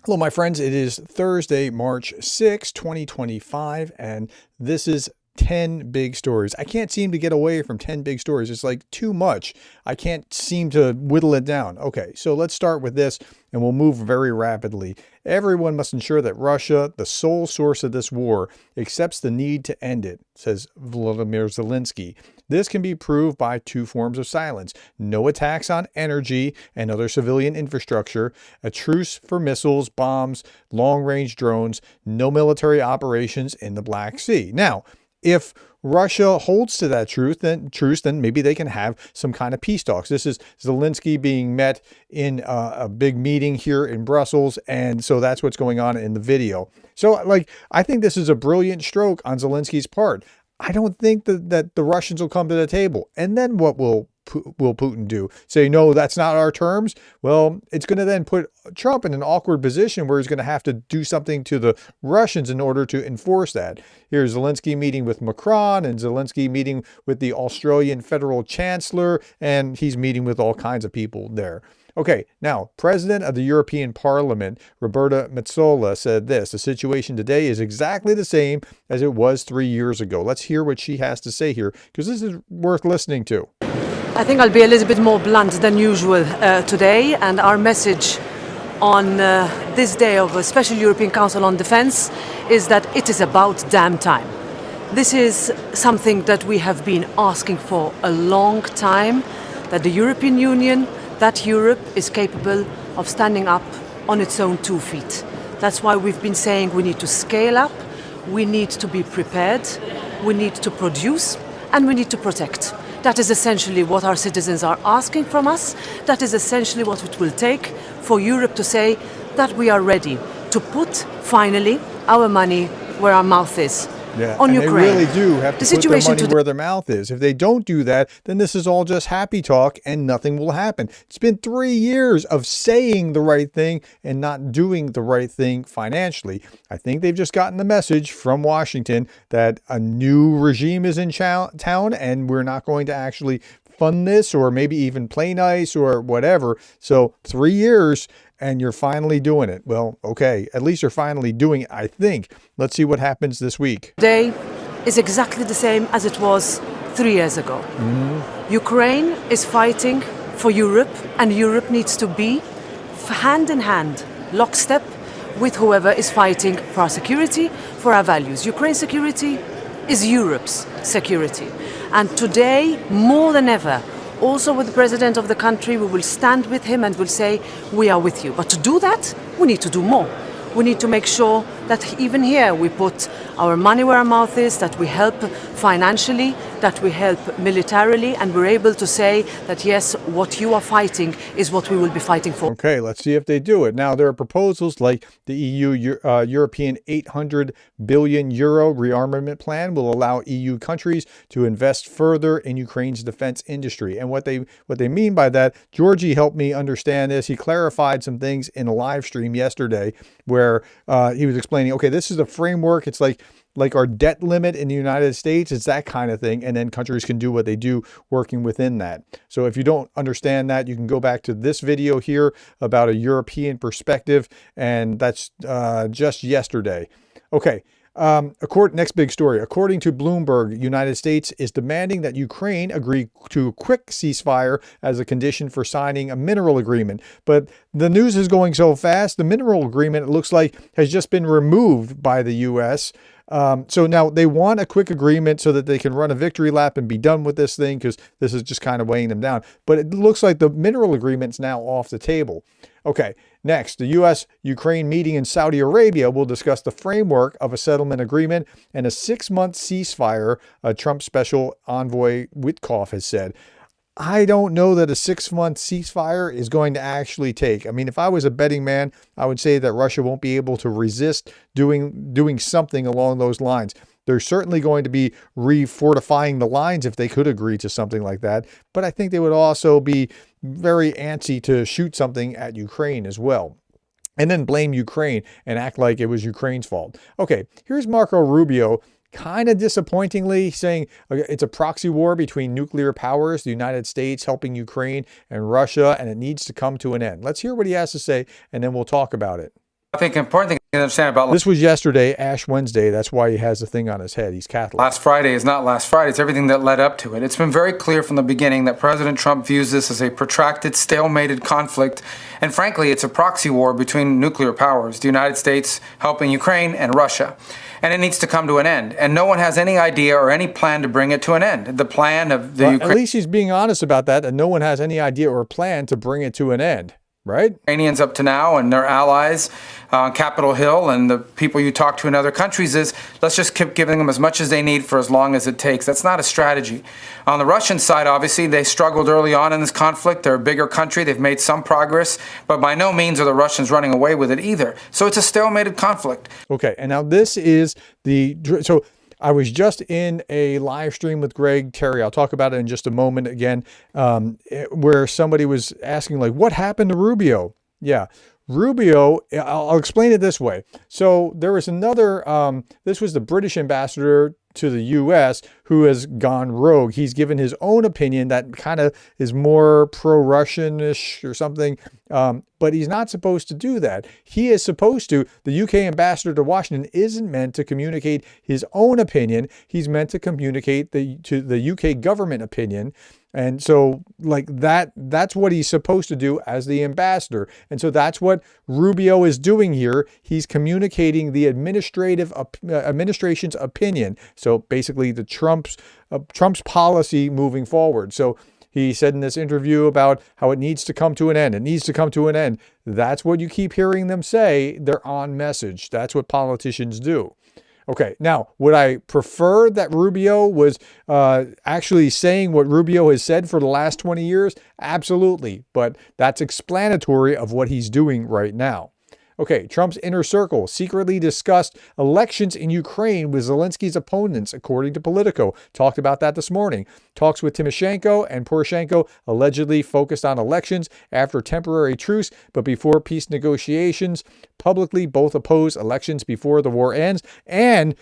Hello, my friends. It is Thursday, March 6, 2025, and this is 10 big stories. I can't seem to get away from 10 big stories. It's like too much. I can't seem to whittle it down. Okay, so let's start with this, and we'll move very rapidly. Everyone must ensure that Russia, the sole source of this war, accepts the need to end it, says Volodymyr Zelenskyy. This can be proved by two forms of silence: no attacks on energy and other civilian infrastructure, a truce for missiles, bombs, long-range drones, no military operations in the Black Sea. Now, if Russia holds to that truce, then maybe they can have some kind of peace talks. This is Zelenskyy being met in a big meeting here in Brussels, and so that's what's going on in the video. So, I think this is a brilliant stroke on Zelensky's part. I don't think that the Russians will come to the table. And then what will Putin do? Say, no, that's not our terms? Well, it's going to then put Trump in an awkward position where he's going to have to do something to the Russians in order to enforce that. Here's Zelenskyy meeting with Macron, and Zelenskyy meeting with the Australian federal chancellor, and he's meeting with all kinds of people there. Okay, now, President of the European Parliament, Roberta Metsola, said this: the situation today is exactly the same as it was 3 years ago. Let's hear what she has to say here, because this is worth listening to. I think I'll be a little bit more blunt than usual today, and our message on this day of a Special European Council on Defence is that it is about damn time. This is something that we have been asking for a long time, that the European Union, that Europe is capable of standing up on its own 2 feet. That's why we've been saying we need to scale up, we need to be prepared, we need to produce, and we need to protect. That is essentially what our citizens are asking from us. That is essentially what it will take for Europe to say that we are ready to put, finally, our money where our mouth is. Yeah, on and Ukraine. They really do have to put their money where their mouth is. If they don't do that, then this is all just happy talk and nothing will happen. It's been 3 years of saying the right thing and not doing the right thing financially. I think they've just gotten the message from Washington that a new regime is in town and we're not going to actually fund this or maybe even play nice or whatever. So 3 years and you're finally doing it. Well, okay, at least you're finally doing it, I think. Let's see what happens this week. Today is exactly the same as it was 3 years ago. Ukraine is fighting for Europe, and Europe needs to be hand in hand, lockstep with whoever is fighting for our security, for our values. Ukraine's security is Europe's security. And today, more than ever, also with the president of the country, we will stand with him and will say, we are with you. But to do that, we need to do more. We need to make sure that even here we put our money where our mouth is, that we help financially, that we help militarily, and we're able to say that, yes, what you are fighting is what we will be fighting for. Okay, let's see if they do it. Now, there are proposals like the European 800 billion euro rearmament plan will allow EU countries to invest further in Ukraine's defense industry. And what they mean by that, Georgie helped me understand this. He clarified some things in a live stream yesterday where he was explaining, okay, this is a framework. It's like our debt limit in the United States. It's that kind of thing. And then countries can do what they do working within that. So if you don't understand that, you can go back to this video here about a European perspective. And that's just yesterday. Okay. Next big story. According to Bloomberg, the United States is demanding that Ukraine agree to a quick ceasefire as a condition for signing a mineral agreement. But the news is going so fast, the mineral agreement, it looks like, has just been removed by the U.S. So now they want a quick agreement so that they can run a victory lap and be done with this thing, because this is just kind of weighing them down. But it looks like the mineral agreement's now off the table. Okay, next, the U.S.-Ukraine meeting in Saudi Arabia will discuss the framework of a settlement agreement and a 6-month ceasefire, Trump special envoy Witkoff has said. I don't know that a 6-month ceasefire is going to actually take. I mean, if I was a betting man, I would say that Russia won't be able to resist doing something along those lines. They're certainly going to be refortifying the lines if they could agree to something like that. But I think they would also be very antsy to shoot something at Ukraine as well, and then blame Ukraine and act like it was Ukraine's fault. Okay, here's Marco Rubio, kind of disappointingly saying it's a proxy war between nuclear powers, the United States helping Ukraine and Russia, and it needs to come to an end. Let's hear what he has to say, and then we'll talk about it. I think the important thing to understand about This was yesterday, Ash Wednesday. That's why he has the thing on his head. He's Catholic. last Friday is not last Friday. It's everything that led up to it. It's been very clear from the beginning that President Trump views this as a protracted, stalemated conflict. And frankly, it's a proxy war between nuclear powers, the United States helping Ukraine and Russia. And it needs to come to an end. And no one has any idea or any plan to bring it to an end. The plan of the At least he's being honest about that, and no one has any idea or plan to bring it to an end. Right? Ukrainians up to now and their allies on Capitol Hill and the people you talk to in other countries is let's just keep giving them as much as they need for as long as it takes. That's not a strategy. On the Russian side, obviously, they struggled early on in this conflict. They're a bigger country. They've made some progress, but by no means are the Russians running away with it either. So it's a stalemated conflict. Okay, and now this is so I was just in a live stream with Greg Terry. I'll talk about it in just a moment again, where somebody was asking, like, what happened to Rubio? Yeah, Rubio, I'll explain it this way. So there was another, this was the British ambassador to the U.S. who has gone rogue. He's given his own opinion that kind of is more pro-Russian-ish or something, but he's not supposed to do that. He is supposed to. The U.K. ambassador to Washington isn't meant to communicate his own opinion. He's meant to communicate to the U.K. government opinion. And so like that's what he's supposed to do as the ambassador. And so that's what Rubio is doing here. He's communicating the administration's opinion. So basically the Trump's policy moving forward. So he said in this interview about how it needs to come to an end. It needs to come to an end. That's what you keep hearing them say. They're on message. That's what politicians do. Okay, now, would I prefer that Rubio was actually saying what Rubio has said for the last 20 years? Absolutely, but that's explanatory of what he's doing right now. Okay, Trump's inner circle secretly discussed elections in Ukraine with Zelensky's opponents, according to Politico. Talked about that this morning. Talks with Tymoshenko and Poroshenko allegedly focused on elections after temporary truce, but before peace negotiations. Publicly, both oppose elections before the war ends. And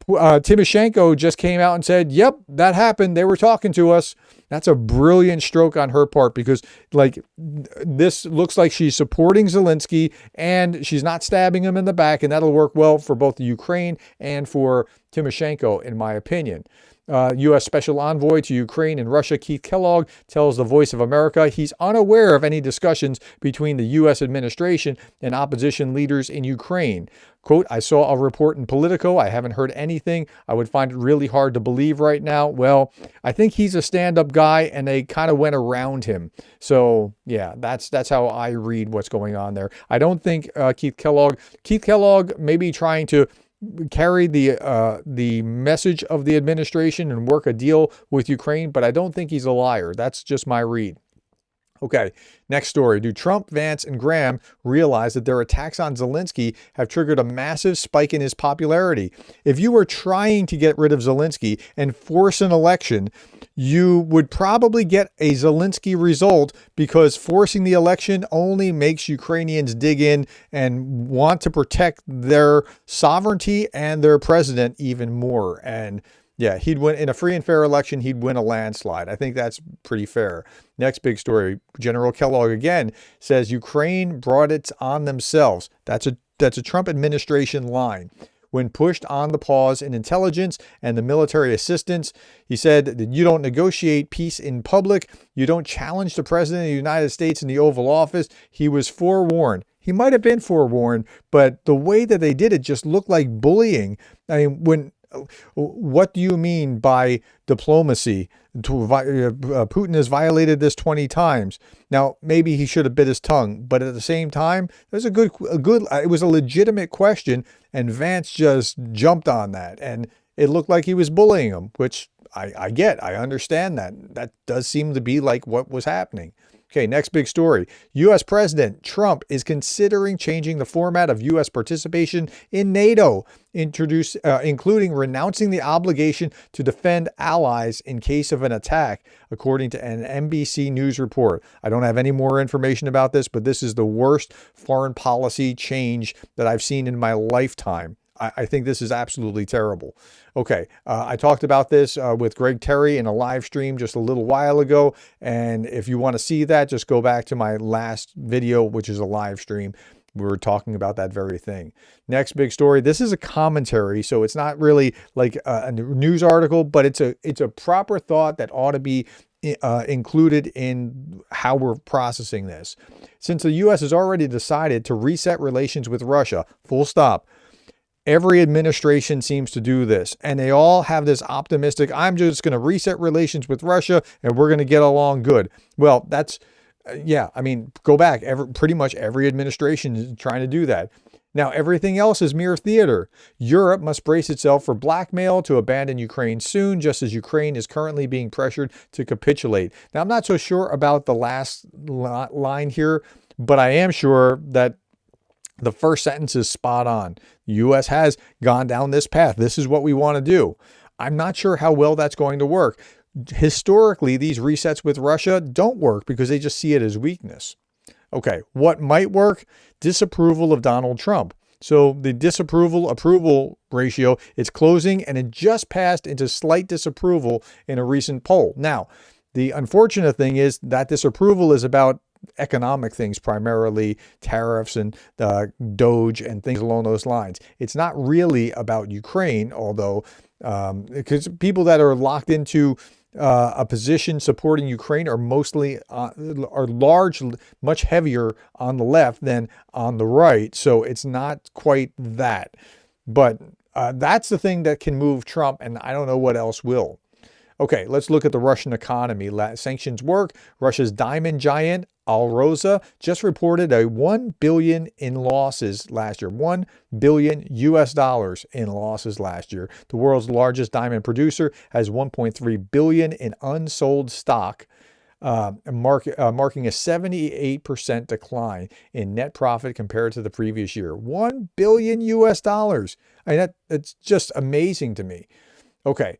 Tymoshenko just came out and said, yep, that happened. They were talking to us. That's a brilliant stroke on her part because like this looks like she's supporting Zelensky and she's not stabbing him in the back. And that'll work well for both the Ukraine and for Tymoshenko, in my opinion. U.S. Special Envoy to Ukraine and Russia, Keith Kellogg, tells the Voice of America he's unaware of any discussions between the U.S. administration and opposition leaders in Ukraine. Quote, I saw a report in Politico. I haven't heard anything. I would find it really hard to believe right now. Well, I think he's a stand-up guy and they kind of went around him. So yeah, that's how I read what's going on there. I don't think Keith Kellogg may be trying to carry the message of the administration and work a deal with Ukraine, but I don't think he's a liar. That's just my read. Okay, next story. Do Trump, Vance, and Graham realize that their attacks on Zelensky have triggered a massive spike in his popularity? If you were trying to get rid of Zelensky and force an election, you would probably get a Zelensky result because forcing the election only makes Ukrainians dig in and want to protect their sovereignty and their president even more. And yeah, he'd win in a free and fair election. He'd win a landslide. I think that's pretty fair. Next big story. General Kellogg again says Ukraine brought it on themselves. That's a Trump administration line. When pushed on the pause in intelligence and the military assistance, he said that you don't negotiate peace in public. You don't challenge the president of the United States in the Oval Office. He was forewarned. He might have been forewarned, but the way that they did it just looked like bullying. I mean, what do you mean by diplomacy? Putin has violated this 20 times. Now, maybe he should have bit his tongue, but at the same time, there's it was a legitimate question, and Vance just jumped on that, and it looked like he was bullying him, which I get. I understand that. That does seem to be like what was happening. Okay, next big story. U.S. President Trump is considering changing the format of U.S. participation in NATO, including renouncing the obligation to defend allies in case of an attack, according to an NBC News report. I don't have any more information about this, but this is the worst foreign policy change that I've seen in my lifetime. I think this is absolutely terrible. Okay, I talked about this with Greg Terry in a live stream just a little while ago. And if you want to see that, just go back to my last video, which is a live stream. We were talking about that very thing. Next big story. This is a commentary, so it's not really like a news article, but it's a proper thought that ought to be included in how we're processing this. Since the U.S. has already decided to reset relations with Russia, full stop. Every administration seems to do this, and they all have this optimistic, I'm just going to reset relations with Russia and we're going to get along good. Well, that's, yeah, I mean, go back. Pretty much every administration is trying to do that. Now, everything else is mere theater. Europe must brace itself for blackmail to abandon Ukraine soon, just as Ukraine is currently being pressured to capitulate. Now, I'm not so sure about the last line here, but I am sure that the first sentence is spot on. The U.S. has gone down this path. This is what we want to do. I'm not sure how well that's going to work. Historically, these resets with Russia don't work because they just see it as weakness. Okay, what might work? Disapproval of Donald Trump. So the disapproval-approval ratio is closing, and it just passed into slight disapproval in a recent poll. Now, the unfortunate thing is that disapproval is about economic things, primarily tariffs and Doge and things along those lines. It's not really about Ukraine, although because people that are locked into a position supporting Ukraine are mostly much heavier on the left than on the right. So it's not quite that. But that's the thing that can move Trump, and I don't know what else will. Okay, let's look at the Russian economy. Sanctions work. Russia's diamond giant, Alrosa, just reported a $1 billion in losses last year. $1 billion in losses last year. The world's largest diamond producer has $1.3 billion in unsold stock, marking a 78% decline in net profit compared to the previous year. $1 billion. I mean, that's just amazing to me. Okay.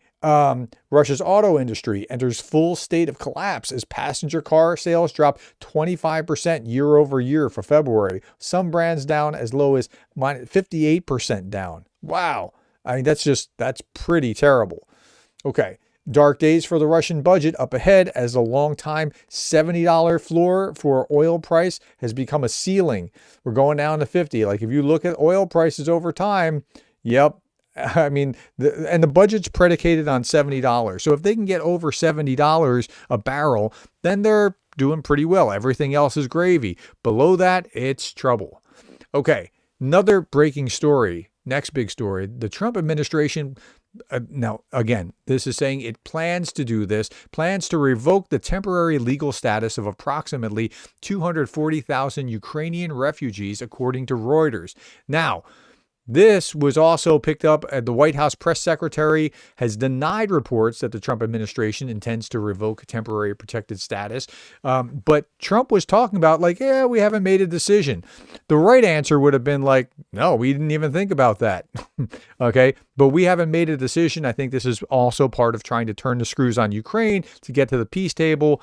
Russia's auto industry enters full state of collapse as passenger car sales drop 25% year over year for February. Some brands down as low as 58% down. Wow. I mean, that's pretty terrible. Okay. Dark days for the Russian budget up ahead as the long-time $70 floor for oil price has become a ceiling. We're going down to 50. Like if you look at oil prices over time, yep. I mean, the budget's predicated on $70. So if they can get over $70 a barrel, then they're doing pretty well. Everything else is gravy. Below that, it's trouble. Okay, another breaking story. Next big story. The Trump administration, now again, this is saying it plans to do this, plans to revoke the temporary legal status of approximately 240,000 Ukrainian refugees, according to Reuters. Now, this was also picked up at the White House press secretary has denied reports that the Trump administration intends to revoke temporary protected status. But Trump was talking about like, yeah, we haven't made a decision. The right answer would have been like, no, we didn't even think about that. Okay. But we haven't made a decision. I think this is also part of trying to turn the screws on Ukraine to get to the peace table.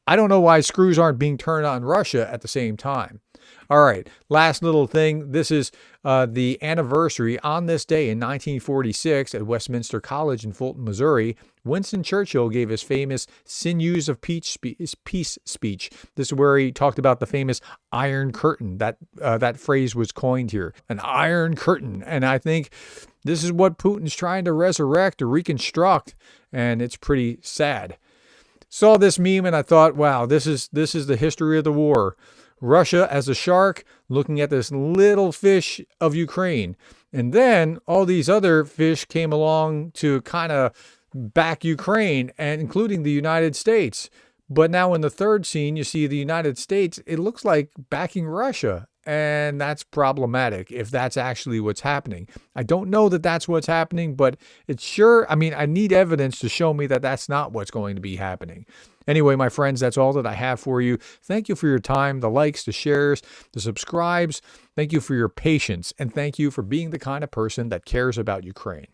I don't know why screws aren't being turned on Russia at the same time. All right, last little thing. This is the anniversary. On this day in 1946 at Westminster College in Fulton, Missouri, Winston Churchill gave his famous Sinews of Peace speech. This is where he talked about the famous Iron Curtain. That phrase was coined here, an Iron Curtain. And I think this is what Putin's trying to resurrect or reconstruct, and it's pretty sad. Saw this meme and I thought, wow, this is the history of the war. Russia as a shark looking at this little fish of Ukraine. And then all these other fish came along to kind of back Ukraine, and including the United States. But now in the third scene, you see the United States, it looks like backing Russia. And that's problematic if that's actually what's happening. I don't know that that's what's happening, but it's sure, I mean, I need evidence to show me that that's not what's going to be happening. Anyway, my friends, that's all that I have for you. Thank you for your time, the likes, the shares, the subscribes. Thank you for your patience, and thank you for being the kind of person that cares about Ukraine.